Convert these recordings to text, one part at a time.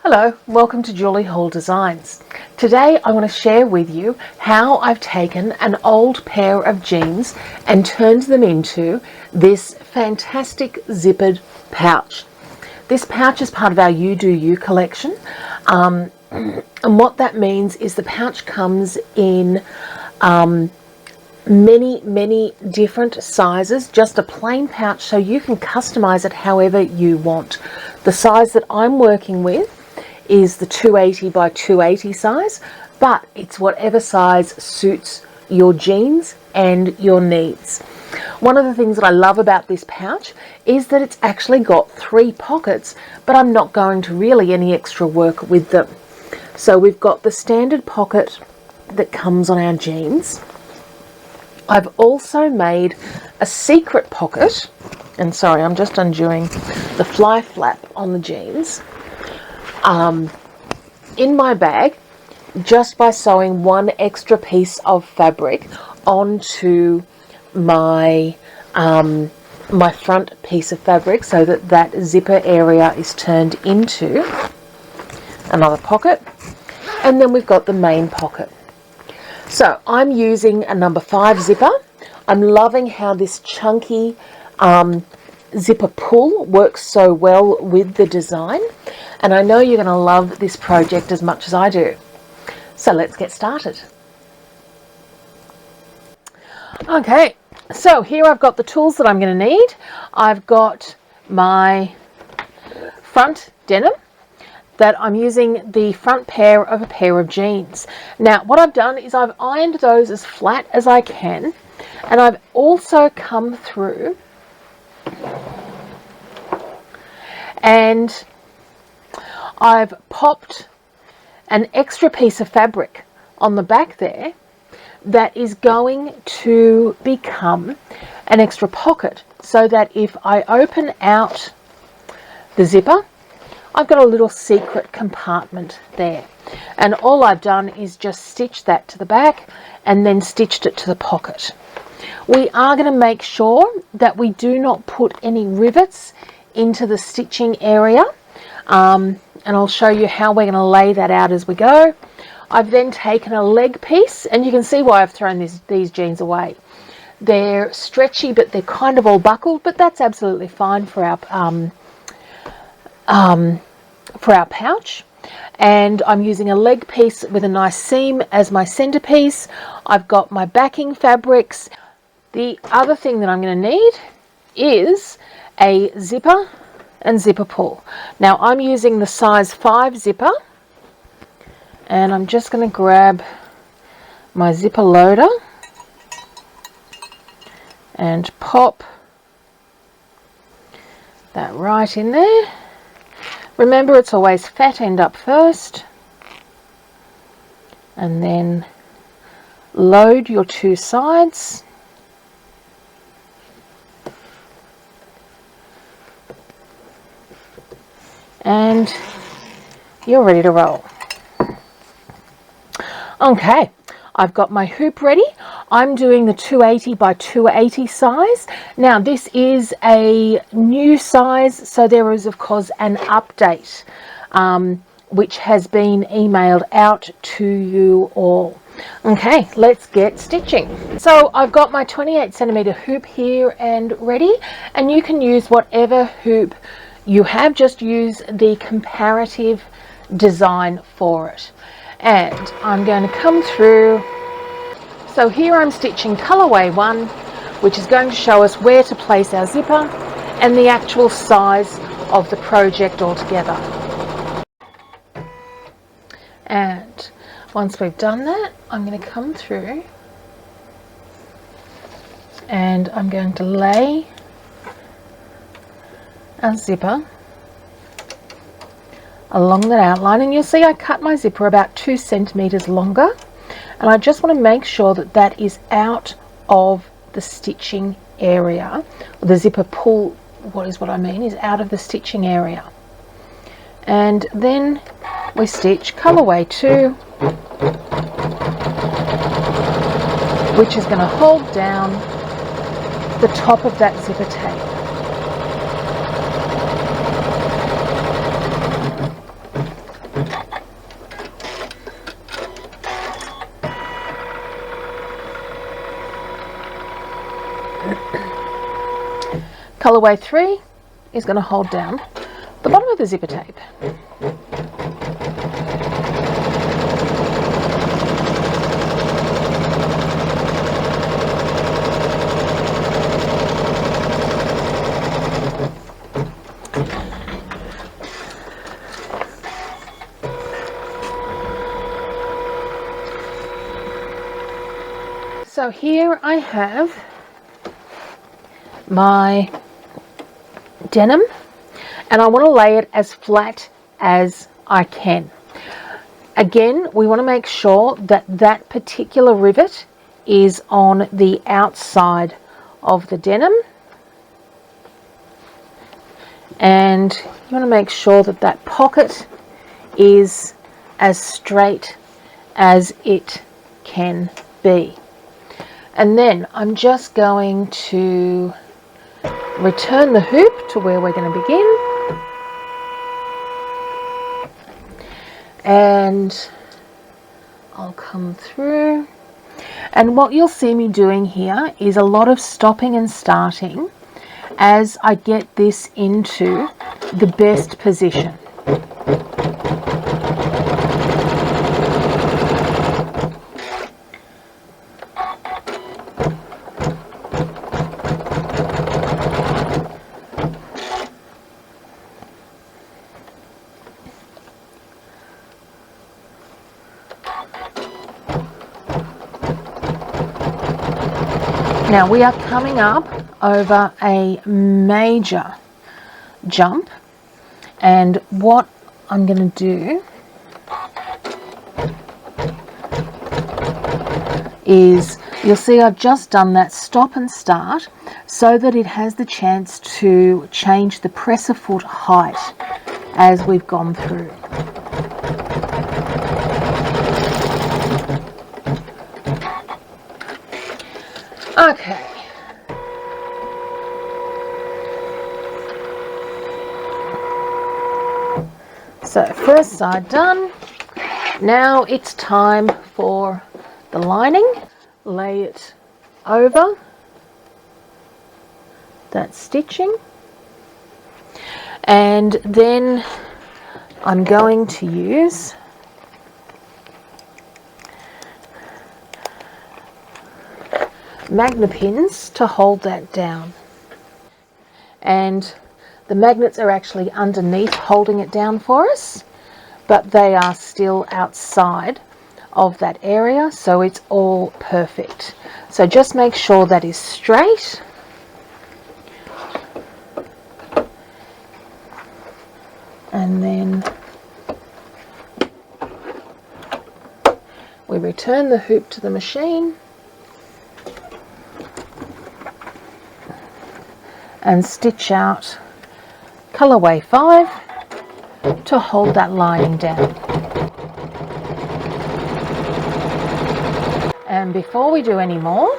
Hello, welcome to Julie Hall Designs. Today I want to share with you how I've taken an old pair of jeans and turned them into this fantastic zippered pouch. This pouch is part of our You Do You collection, and what that means is the pouch comes in many different sizes, just a plain pouch, so you can customize it however you want. The size that I'm working with is the 280 by 280 size, but it's whatever size suits your jeans and your needs. One of the things that I love about this pouch is that it's actually got 3 pockets, but I'm not going to really any extra work with them. So we've got the standard pocket that comes on our jeans. I've also made a secret pocket, and sorry, I'm just undoing the fly flap on the jeans, in my bag, just by sewing one extra piece of fabric onto my my front piece of fabric, so that that zipper area is turned into another pocket. And then we've got the main pocket. So I'm using a number 5 zipper. I'm loving how this chunky zipper pull works so well with the design, and I know you're going to love this project as much as I do. So let's get started. Okay, so here I've got the tools that I'm going to need. I've got my front denim that I'm using the front pair of a pair of jeans. Now what I've done is I've ironed those as flat as I can, and I've also come through and I've popped an extra piece of fabric on the back there that is going to become an extra pocket, so that if I open out the zipper, I've got a little secret compartment there. And all I've done is just stitch that to the back and then stitched it to the pocket. We are going to make sure that we do not put any rivets into the stitching area, and I'll show you how we're going to lay that out as we go. I've then taken a leg piece, and you can see why I've thrown these jeans away. They're stretchy, but they're kind of all buckled, but that's absolutely fine for our pouch. And I'm using a leg piece with a nice seam as my centerpiece. I've got my backing fabrics. The other thing that I'm going to need is a zipper and zipper pull. Now I'm using the size 5 zipper, and I'm just going to grab my zipper loader and pop that right in there. Remember, it's always fat end up first, and then load your 2 sides. And you're ready to roll. Okay, I've got my hoop ready. I'm doing the 280 by 280 size. Now this is a new size, so there is of course an update which has been emailed out to you all. Okay, let's get stitching. So I've got my 28 centimeter hoop here and ready, and you can use whatever hoop you have, just use the comparative design for it. And I'm going to come through. So here I'm stitching colorway 1, which is going to show us where to place our zipper and the actual size of the project altogether. And once we've done that, I'm going to come through and I'm going to lay a zipper along that outline, and you'll see I cut my zipper about 2 centimeters longer, and I just want to make sure that that is out of the stitching area. The zipper pull, what I mean is out of the stitching area. And then we stitch colorway 2, which is going to hold down the top of that zipper tape. Colorway 3 is going to hold down the bottom of the zipper tape. So here I have my denim, and I want to lay it as flat as I can. Again, we want to make sure that that particular rivet is on the outside of the denim, and you want to make sure that that pocket is as straight as it can be. And then I'm just going to return the hoop to where we're going to begin. And I'll come through. And what you'll see me doing here is a lot of stopping and starting as I get this into the best position. Now we are coming up over a major jump, and what I'm going to do is, you'll see I've just done that stop and start so that it has the chance to change the presser foot height as we've gone through. Okay. So first side done. Now it's time for the lining. Lay it over that stitching, and then I'm going to use magnet pins to hold that down, and the magnets are actually underneath holding it down for us, but they are still outside of that area, so it's all perfect. So just make sure that is straight, and then we return the hoop to the machine and stitch out colorway 5 to hold that lining down. And before we do any more,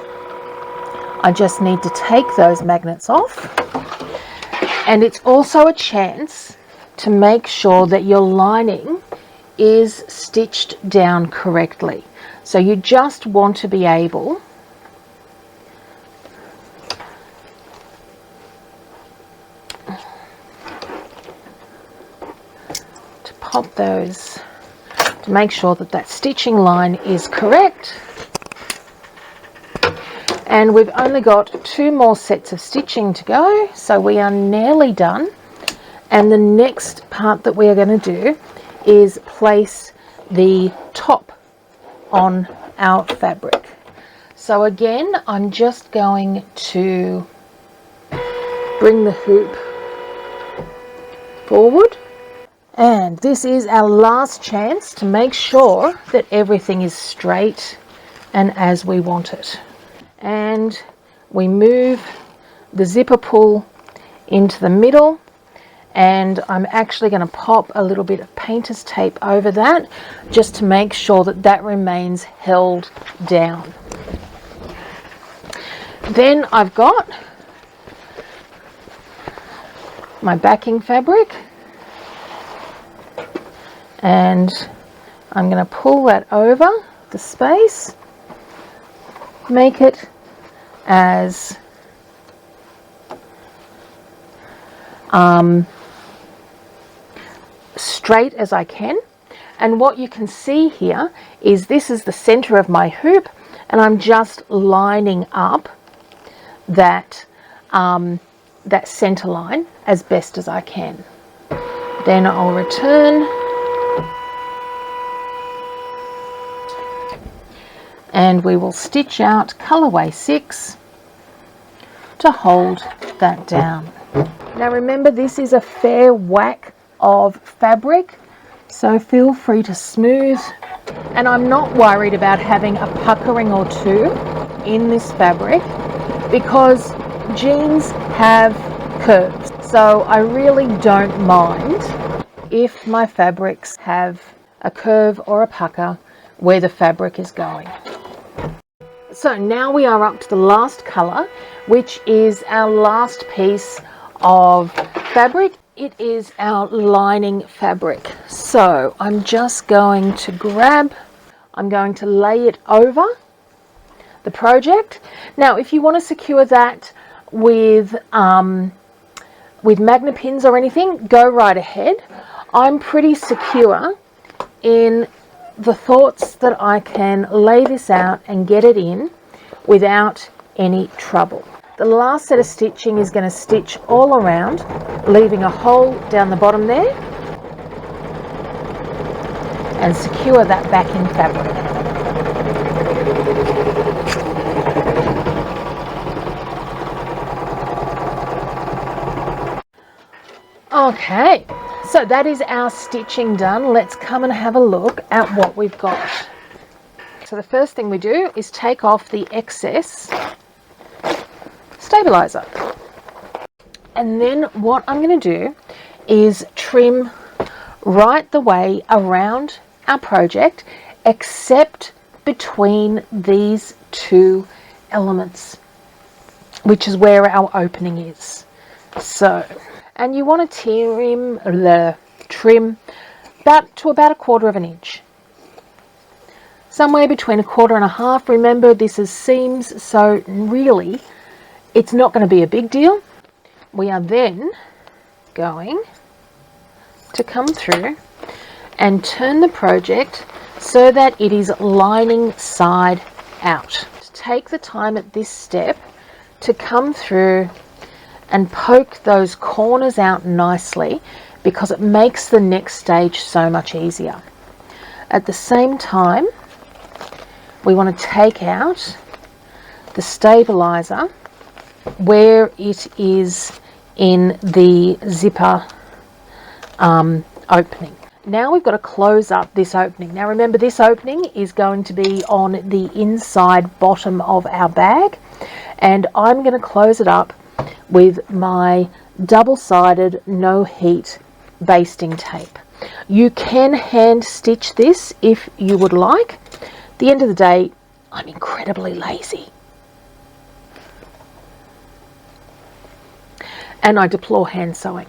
I just need to take those magnets off, and it's also a chance to make sure that your lining is stitched down correctly. So you just want to be able pop those to make sure that that stitching line is correct. And we've only got 2 more sets of stitching to go, so we are nearly done. And the next part that we are going to do is place the top on our fabric. So again, I'm just going to bring the hoop forward. And this is our last chance to make sure that everything is straight and as we want it. And we move the zipper pull into the middle, and I'm actually going to pop a little bit of painter's tape over that just to make sure that that remains held down. Then I've got my backing fabric, and I'm going to pull that over the space, make it as straight as I can. And what you can see here is this is the center of my hoop, and I'm just lining up that that center line as best as I can. Then I'll return and we will stitch out colorway 6 to hold that down. Now remember, this is a fair whack of fabric, so feel free to smooth, and I'm not worried about having a puckering or two in this fabric because jeans have curves, so I really don't mind if my fabrics have a curve or a pucker where the fabric is going. So now we are up to the last color, which is our last piece of fabric. It is our lining fabric. So I'm just going to I'm going to lay it over the project. Now if you want to secure that with magnet pins or anything, go right ahead. I'm pretty secure in the thoughts that I can lay this out and get it in without any trouble. The last set of stitching is going to stitch all around, leaving a hole down the bottom there, and secure that back in fabric. Okay, so that is our stitching done. Let's come and have a look at what we've got. So the first thing we do is take off the excess stabilizer. And then what I'm going to do is trim right the way around our project, except between these two elements, which is where our opening is. So, and you want to trim to about 1/4 of an inch. Somewhere between 1/4 and 1/2. Remember, this is seams, so really it's not going to be a big deal. We are then going to come through and turn the project so that it is lining side out. Take the time at this step to come through and poke those corners out nicely, because it makes the next stage so much easier. At the same time, we want to take out the stabilizer where it is in the zipper opening. Now we've got to close up this opening. Now remember, this opening is going to be on the inside bottom of our bag, and I'm going to close it up with my double-sided no heat basting tape. You can hand stitch this if you would like. At the end of the day, I'm incredibly lazy, and I deplore hand sewing.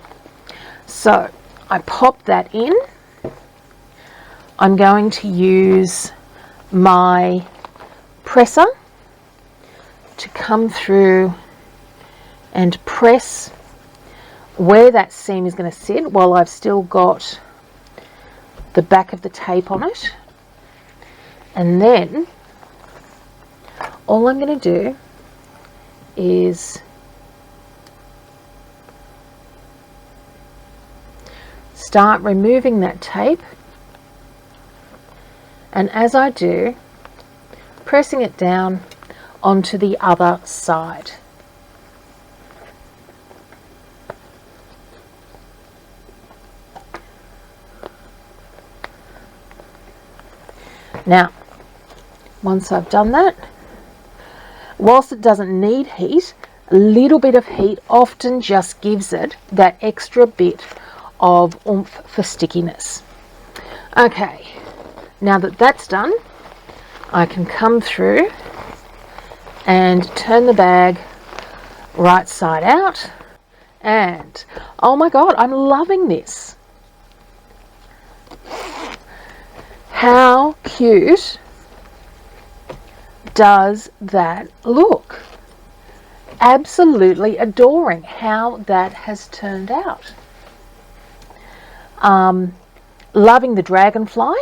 So I pop that in. I'm going to use my presser to come through and press where that seam is going to sit while I've still got the back of the tape on it. And then all I'm going to do is start removing that tape, and as I do, pressing it down onto the other side. Now, once I've done that, whilst it doesn't need heat, a little bit of heat often just gives it that extra bit of oomph for stickiness. Okay, now that that's done, I can come through and turn the bag right side out, and oh my god, I'm loving this. How cute does that look? absolutely adoring how that has turned out. Loving the dragonfly.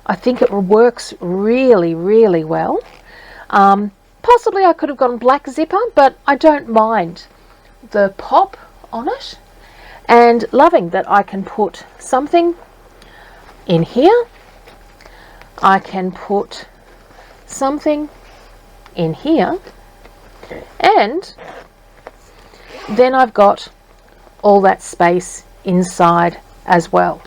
I think it works really, really well. Possibly I could have gone black zipper, but I don't mind the pop on it. And loving that I can put something in here. I can put something in here. And then I've got all that space inside as well.